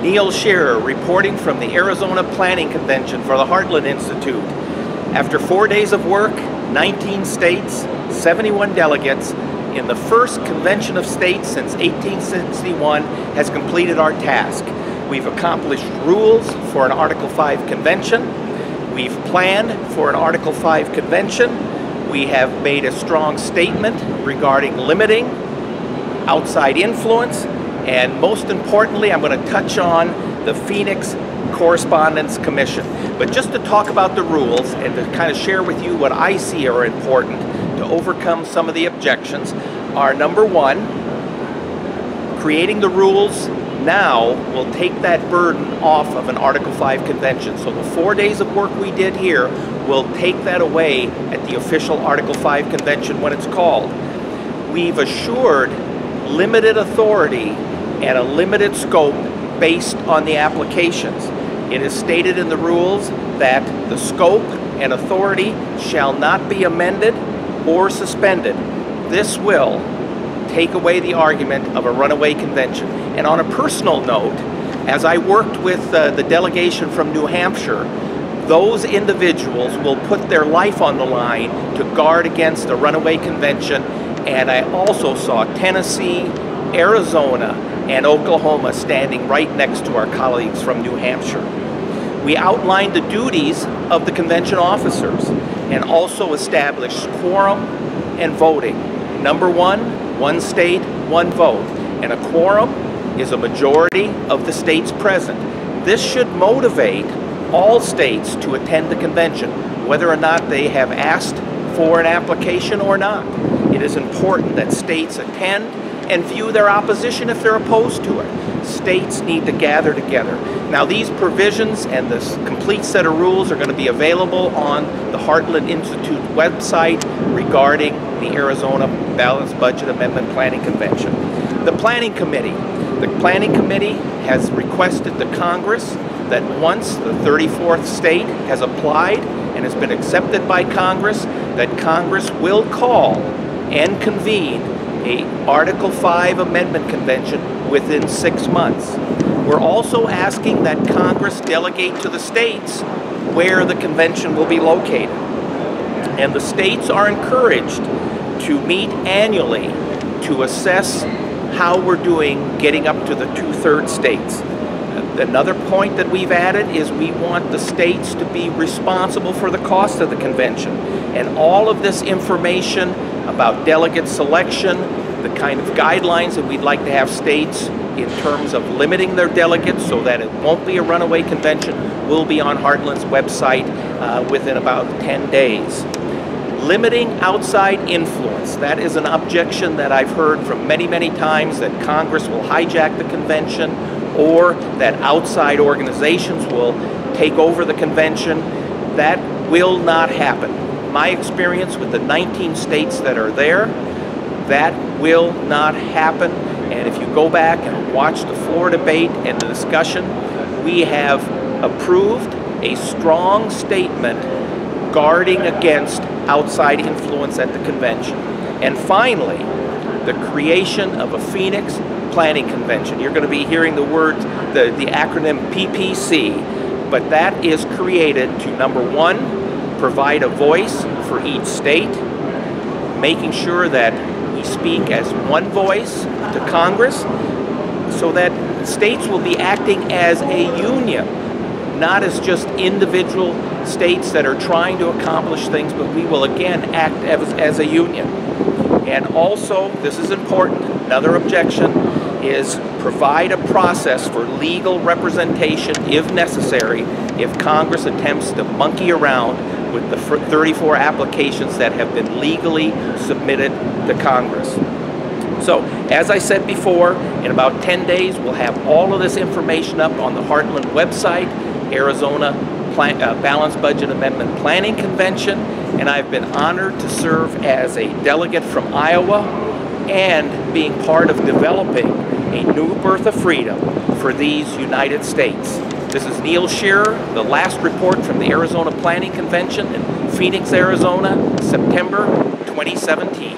Neil Shearer reporting from the Arizona Planning Convention for the Heartland Institute. After 4 days of work, 19 states, 71 delegates, in the first convention of states since 1861 has completed our task. We've accomplished rules for an Article 5 convention. We've planned for an Article 5 convention. We have made a strong statement regarding limiting outside influence. And most importantly, I'm going to touch on the Phoenix Correspondence Commission. But just to talk about the rules and to kind of share with you what I see are important to overcome some of the objections are, number one, creating the rules now will take that burden off of an Article 5 convention. So the 4 days of work we did here will take that away at the official Article 5 convention when it's called. We've assured limited authority and a limited scope based on the applications. It is stated in the rules that the scope and authority shall not be amended or suspended. This will take away the argument of a runaway convention. And on a personal note, as I worked with the delegation from New Hampshire, those individuals will put their life on the line to guard against a runaway convention. And I also saw Tennessee, Arizona, and Oklahoma standing right next to our colleagues from New Hampshire. We outlined the duties of the convention officers and also established quorum and voting. Number one state, one vote. And a quorum is a majority of the states present. This should motivate all states to attend the convention, whether or not they have asked for an application or not. It is important that states attend and view their opposition if they're opposed to it. States need to gather together. Now, these provisions and this complete set of rules are going to be available on the Heartland Institute website regarding the Arizona Balanced Budget Amendment Planning Convention. The Planning Committee. The Planning Committee has requested to Congress that once the 34th state has applied and has been accepted by Congress, that Congress will call and convene a Article 5 Amendment Convention within 6 months. We're also asking that Congress delegate to the states where the convention will be located. And the states are encouraged to meet annually to assess how we're doing getting up to the 2/3 states. Another point that we've added is we want the states to be responsible for the cost of the convention. And all of this information about delegate selection, the kind of guidelines that we'd like to have states in terms of limiting their delegates so that it won't be a runaway convention, will be on Heartland's website within about 10 days. Limiting outside influence. That is an objection that I've heard from many, many times, that Congress will hijack the convention or that outside organizations will take over the convention. That will not happen. My experience with the 19 states that are there, that will not happen. And if you go back and watch the floor debate and the discussion, we have approved a strong statement guarding against outside influence at the convention. And finally, the creation of a Phoenix Planning Convention. You're going to be hearing the word, the acronym PPC, but that is created to, number one, provide a voice for each state, making sure that we speak as one voice to Congress so that states will be acting as a union, not as just individual states that are trying to accomplish things, but we will again act as a union. And also, this is important, another objection is provide a process for legal representation if necessary, if Congress attempts to monkey around with the 34 applications that have been legally submitted to Congress. So, as I said before, in about 10 days we'll have all of this information up on the Heartland website, Arizona Balanced Budget Amendment Planning Convention, and I've been honored to serve as a delegate from Iowa and being part of developing a new birth of freedom for these United States. This is Neil Shearer, the last report from the Arizona Planning Convention in Phoenix, Arizona, September 2017.